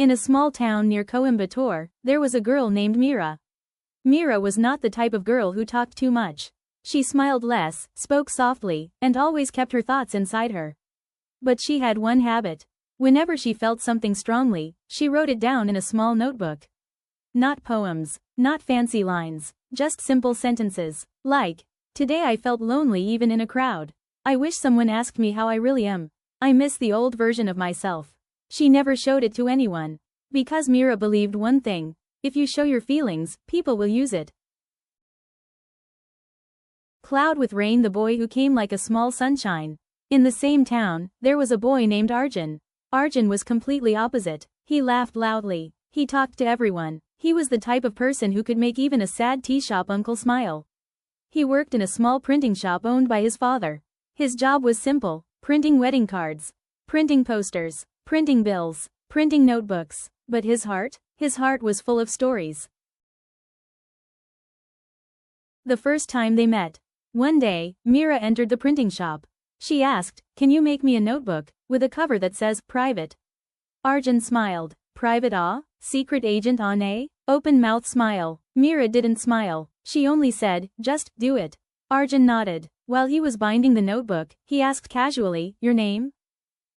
In a small town near Coimbatore, there was a girl named Meera. Meera was not the type of girl who talked too much. She smiled less, spoke softly, and always kept her thoughts inside her. But she had one habit. Whenever she felt something strongly, she wrote it down in a small notebook. Not poems, not fancy lines, just simple sentences, like, "Today I felt lonely even in a crowd. I wish someone asked me how I really am. I miss the old version of myself." She never showed it to anyone. Because Meera believed one thing: if you show your feelings, people will use it. Cloud with Rain, the boy who came like a small sunshine. In the same town, there was a boy named Arjun. Arjun was completely opposite. He laughed loudly. He talked to everyone. He was the type of person who could make even a sad tea shop uncle smile. He worked in a small printing shop owned by his father. His job was simple: printing wedding cards, printing posters, printing bills, printing notebooks. But his heart was full of stories. The first time they met. One day, Meera entered the printing shop. She asked, "Can you make me a notebook, with a cover that says, private?" Arjun smiled. "Private ah? Secret agent on a?" Open mouth smile. Meera didn't smile. She only said, "Just, do it." Arjun nodded. While he was binding the notebook, he asked casually, "Your name?"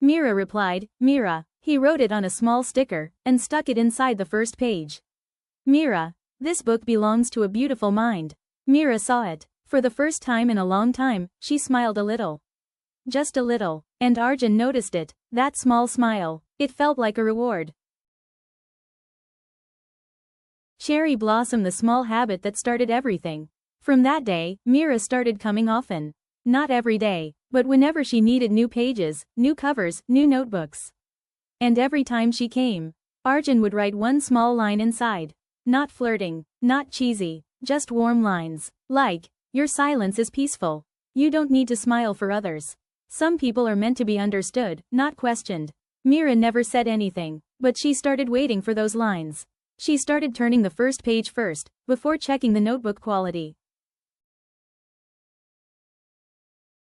Meera replied, "Meera." He wrote it on a small sticker, and stuck it inside the first page. "Meera, this book belongs to a beautiful mind." Meera saw it. For the first time in a long time, she smiled a little. Just a little. And Arjun noticed it, that small smile. It felt like a reward. Cherry blossom, the small habit that started everything. From that day, Meera started coming often. Not every day, but whenever she needed new pages, new covers, new notebooks. And every time she came, Arjun would write one small line inside. Not flirting, not cheesy, just warm lines. Like, "Your silence is peaceful. You don't need to smile for others. Some people are meant to be understood, not questioned." Meera never said anything, but she started waiting for those lines. She started turning the first page first, before checking the notebook quality.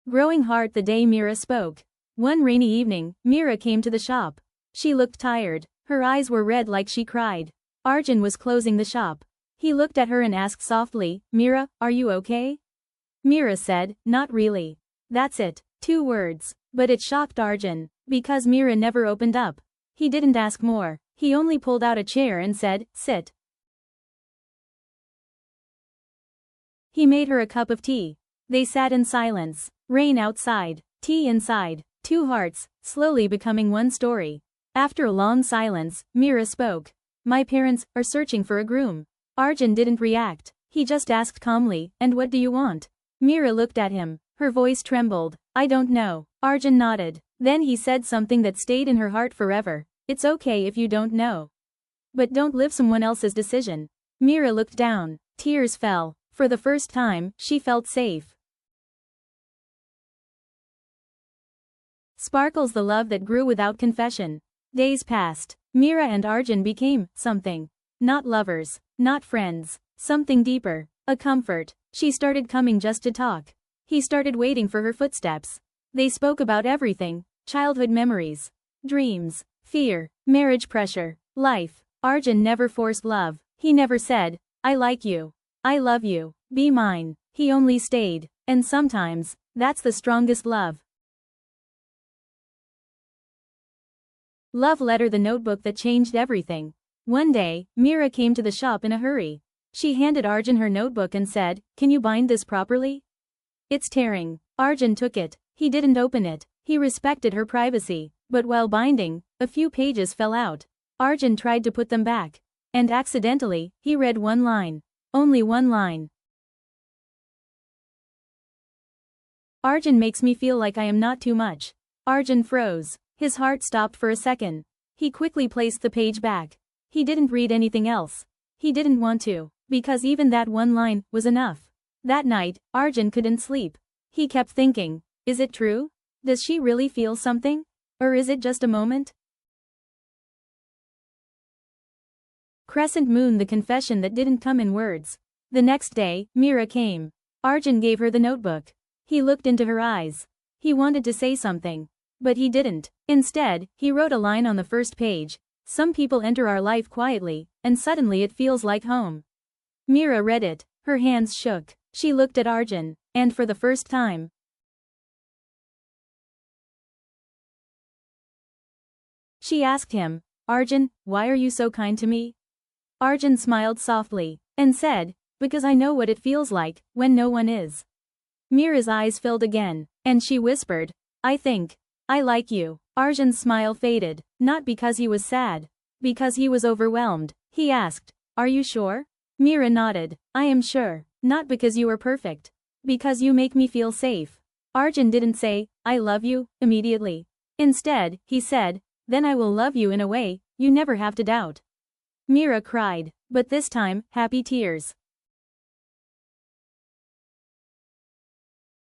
Growing heart, the day Meera spoke. One rainy evening, Meera came to the shop. She looked tired. Her eyes were red like she cried. Arjun was closing the shop. He looked at her and asked softly, "Meera, are you okay?" Meera said, "Not really." That's it. 2 words. But it shocked Arjun, because Meera never opened up. He didn't ask more. He only pulled out a chair and said, "Sit." He made her a cup of tea. They sat in silence. Rain outside, tea inside, 2 hearts, slowly becoming one story. After a long silence, Meera spoke. "My parents are searching for a groom." Arjun didn't react. He just asked calmly, "And what do you want?" Meera looked at him. Her voice trembled. "I don't know." Arjun nodded. Then he said something that stayed in her heart forever. "It's okay if you don't know. But don't live someone else's decision." Meera looked down. Tears fell. For the first time, she felt safe. Sparkles, the love that grew without confession. Days passed. Meera and Arjun became something. Not lovers, not friends, something deeper, a comfort. She started coming just to talk. He started waiting for her footsteps. They spoke about everything: childhood memories, dreams, fear, marriage pressure, life. Arjun never forced love. He never said, "I like you. I love you. Be mine." He only stayed. And sometimes, that's the strongest love. Love letter, the notebook that changed everything. One day, Meera came to the shop in a hurry. She handed Arjun her notebook and said, "Can you bind this properly? It's tearing." Arjun took it. He didn't open it. He respected her privacy. But while binding, a few pages fell out. Arjun tried to put them back. And accidentally, he read one line. Only one line. "Arjun makes me feel like I am not too much." Arjun froze. His heart stopped for a second. He quickly placed the page back. He didn't read anything else. He didn't want to, because even that one line was enough. That night, Arjun couldn't sleep. He kept thinking, is it true? Does she really feel something? Or is it just a moment? Crescent moon, the confession that didn't come in words. The next day, Meera came. Arjun gave her the notebook. He looked into her eyes. He wanted to say something. But he didn't. Instead, he wrote a line on the first page. Some people enter our life quietly, and suddenly it feels like home. Meera read it, her hands shook. She looked at Arjun, and for the first time, she asked him, Arjun, why are you so kind to me? Arjun smiled softly, and said, because I know what it feels like, when no one is. Meera's eyes filled again, and she whispered, I think I like you. Arjun's smile faded, not because he was sad, because he was overwhelmed. He asked, are you sure? Meera nodded, I am sure, not because you are perfect. Because you make me feel safe. Arjun didn't say, I love you, immediately. Instead, he said, then I will love you in a way you never have to doubt. Meera cried, but this time, happy tears.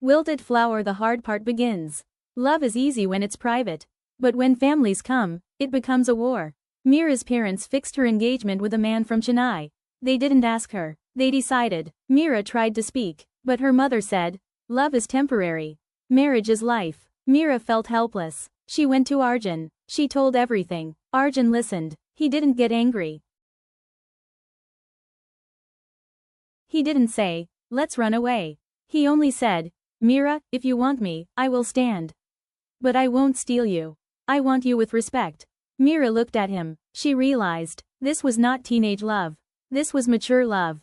Wilted flower. The hard part begins. Love is easy when it's private. But when families come, it becomes a war. Meera's parents fixed her engagement with a man from Chennai. They didn't ask her. They decided. Meera tried to speak, but her mother said, love is temporary. Marriage is life. Meera felt helpless. She went to Arjun. She told everything. Arjun listened. He didn't get angry. He didn't say, let's run away. He only said, Meera, if you want me, I will stand. But I won't steal you. I want you with respect. Meera looked at him. She realized, this was not teenage love. This was mature love.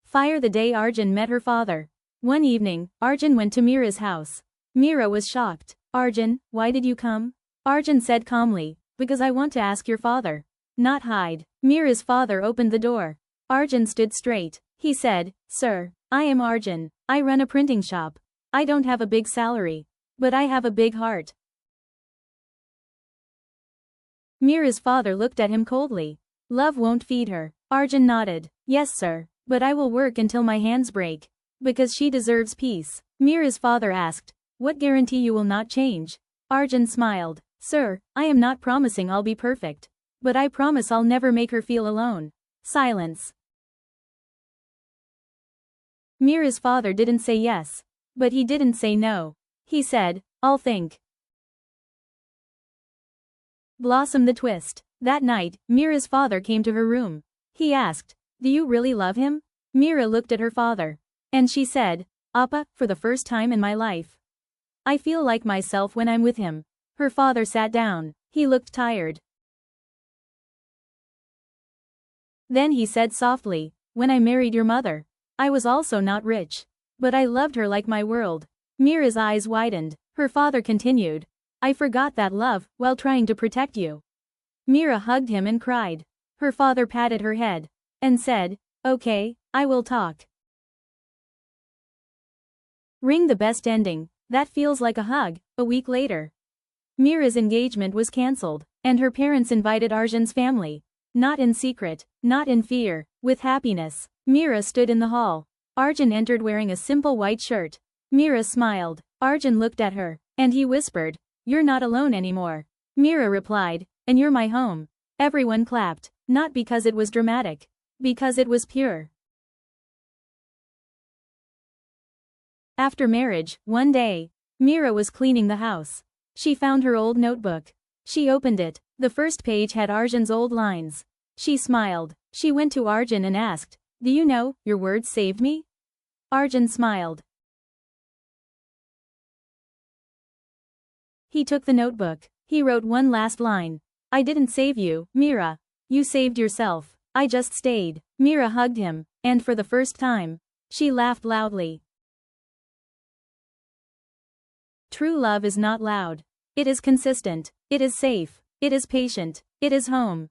Fire. The day Arjun met her father. One evening, Arjun went to Meera's house. Meera was shocked. Arjun, why did you come? Arjun said calmly, because I want to ask your father. Not hide. Meera's father opened the door. Arjun stood straight. He said, Sir, I am Arjun. I run a printing shop. I don't have a big salary. But I have a big heart. Meera's father looked at him coldly. Love won't feed her. Arjun nodded. Yes, sir. But I will work until my hands break. Because she deserves peace. Meera's father asked, what guarantee you will not change? Arjun smiled. Sir, I am not promising I'll be perfect. But I promise I'll never make her feel alone. Silence. Meera's father didn't say yes. But he didn't say no. He said, I'll think. Blossom. The twist. That night, Meera's father came to her room. He asked, do you really love him? Meera looked at her father. And she said, Appa, for the first time in my life, I feel like myself when I'm with him. Her father sat down. He looked tired. Then he said softly, when I married your mother, I was also not rich. But I loved her like my world. Meera's eyes widened. Her father continued, I forgot that love while trying to protect you. Meera hugged him and cried. Her father patted her head and said, okay, I will talk. Ring. The best ending. That feels like a hug. A week later, Meera's engagement was cancelled, and her parents invited Arjun's family. Not in secret, not in fear, with happiness. Meera stood in the hall. Arjun entered wearing a simple white shirt. Meera smiled. Arjun looked at her, and he whispered, you're not alone anymore. Meera replied, and you're my home. Everyone clapped, not because it was dramatic, because it was pure. After marriage, one day, Meera was cleaning the house. She found her old notebook. She opened it. The first page had Arjun's old lines. She smiled. She went to Arjun and asked, do you know, your words saved me? Arjun smiled. He took the notebook. He wrote one last line. I didn't save you, Meera. You saved yourself. I just stayed. Meera hugged him, and for the first time, she laughed loudly. True love is not loud. It is consistent. It is safe. It is patient. It is home.